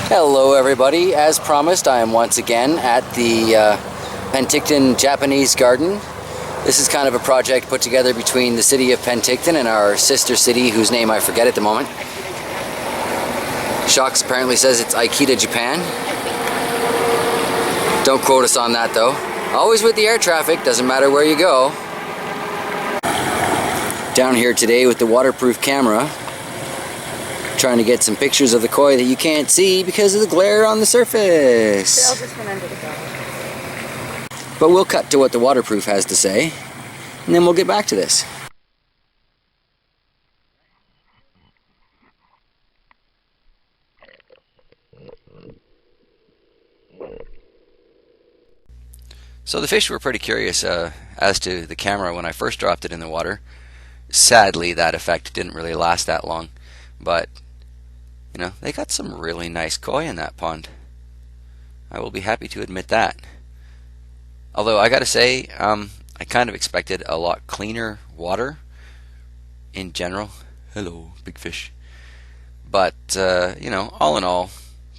Hello everybody, as promised I am once again at the Penticton Japanese Garden. This is kind of a project put together between the city of Penticton and our sister city whose name I forget at the moment. Shocks apparently says it's Aikita, Japan. Don't quote us on that though. Always with the air traffic, doesn't matter where you go. Down here today with the waterproof camera, trying to get some pictures of the koi that you can't see because of the glare on the surface. They all just went under the bottle. But we'll cut to what the waterproof has to say, and then we'll get back to this. So the fish were pretty curious as to the camera when I first dropped it in the water. Sadly, that effect didn't really last that long, but you know, they got some really nice koi in that pond. I will be happy to admit that. Although I gotta say, I kind of expected a lot cleaner water in general. Hello, big fish. But, you know, all in all,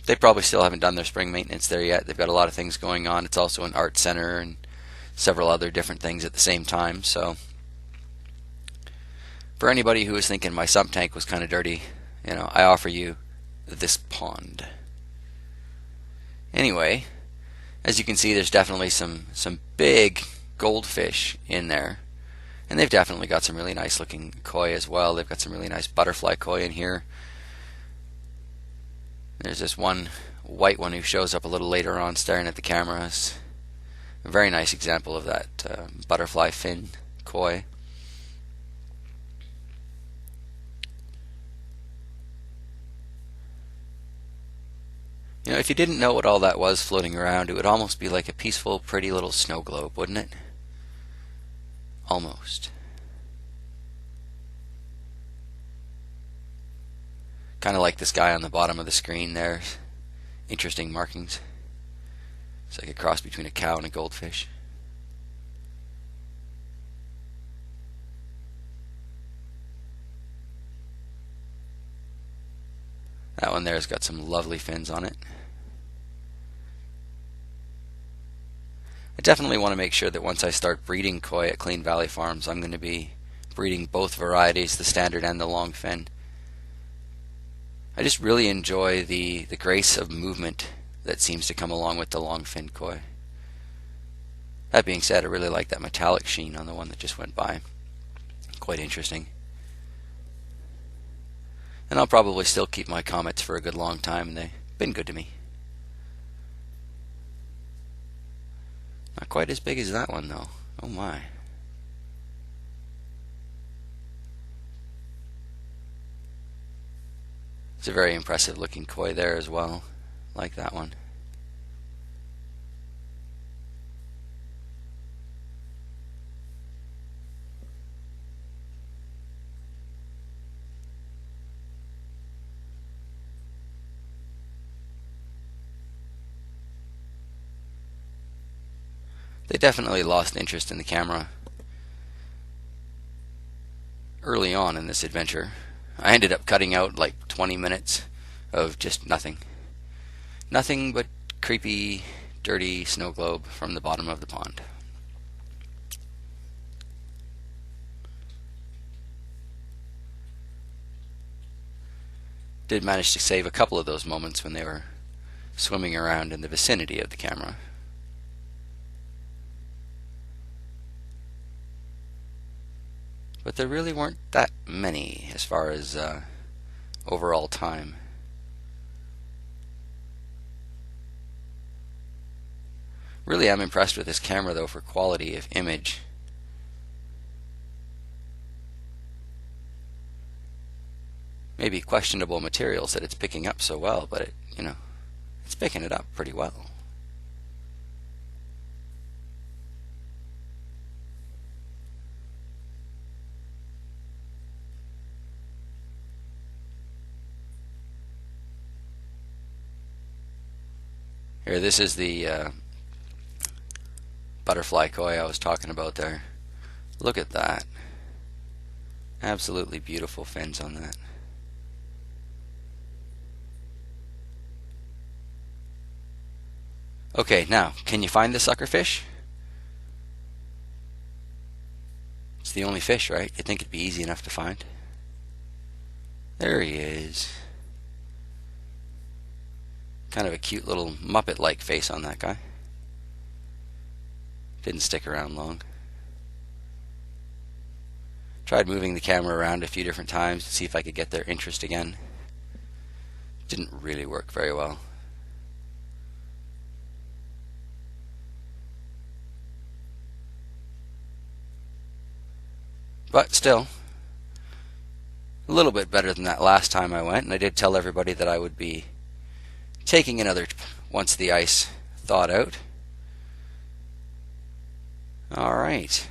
they probably still haven't done their spring maintenance there yet. They've got a lot of things going on. It's also an art center and several other different things at the same time. So, for anybody who was thinking my sump tank was kind of dirty, you know, I offer you this pond. Anyway, as you can see, there's definitely some big goldfish in there, and they've definitely got some really nice looking koi as well. They've got some really nice butterfly koi in here. There's this one white one who shows up a little later on staring at the cameras. A very nice example of that butterfly fin koi. You know, if you didn't know what all that was floating around, it would almost be like a peaceful, pretty little snow globe, wouldn't it? Almost. Kind of like this guy on the bottom of the screen there. Interesting markings. It's like a cross between a cow and a goldfish. That one there's got some lovely fins on it. I definitely want to make sure that once I start breeding koi at Clean Valley Farms, I'm going to be breeding both varieties, the standard and the long fin. I just really enjoy the grace of movement that seems to come along with the long fin koi. That being said, I really like that metallic sheen on the one that just went by. Quite interesting. And I'll probably still keep my comets for a good long time, and they've been good to me. Not quite as big as that one though. Oh my. It's a very impressive looking koi there as well, like that one. They definitely lost interest in the camera early on in this adventure. I ended up cutting out like 20 minutes of just nothing. Nothing but creepy, dirty snow globe from the bottom of the pond. Did manage to save a couple of those moments when they were swimming around in the vicinity of the camera. But there really weren't that many as far as overall time. Really am impressed with this camera though for quality of image. Maybe questionable materials that it's picking up so well, but you know, it's picking it up pretty well. Here, this is the butterfly koi I was talking about there. Look at that. Absolutely beautiful fins on that. Okay, now, can you find the sucker fish? It's the only fish, right? You'd think it'd be easy enough to find. There he is. Kind of a cute little Muppet-like face on that guy. Didn't stick around long. Tried moving the camera around a few different times to see if I could get their interest again. Didn't really work very well. But still, a little bit better than that last time I went, and I did tell everybody that I would be taking another once the ice thawed out. Alright.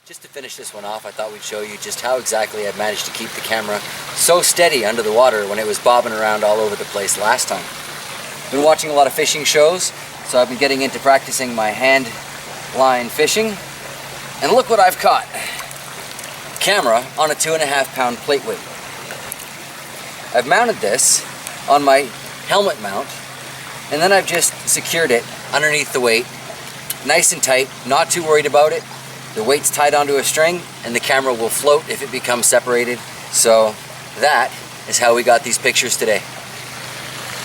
Just to finish this one off, I thought we'd show you just how exactly I managed to keep the camera so steady under the water when it was bobbing around all over the place last time. Been watching a lot of fishing shows, so I've been getting into practicing my hand line fishing. And look what I've caught. Camera on a 2.5 pound plate weight. I've mounted this on my helmet mount, and then I've just secured it underneath the weight, nice and tight, not too worried about it. The weight's tied onto a string, and the camera will float if it becomes separated. So that is how we got these pictures today.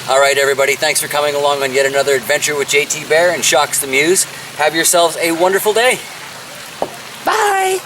Alright everybody, thanks for coming along on yet another adventure with JT Bear and Shocks the Muse. Have yourselves a wonderful day. Bye!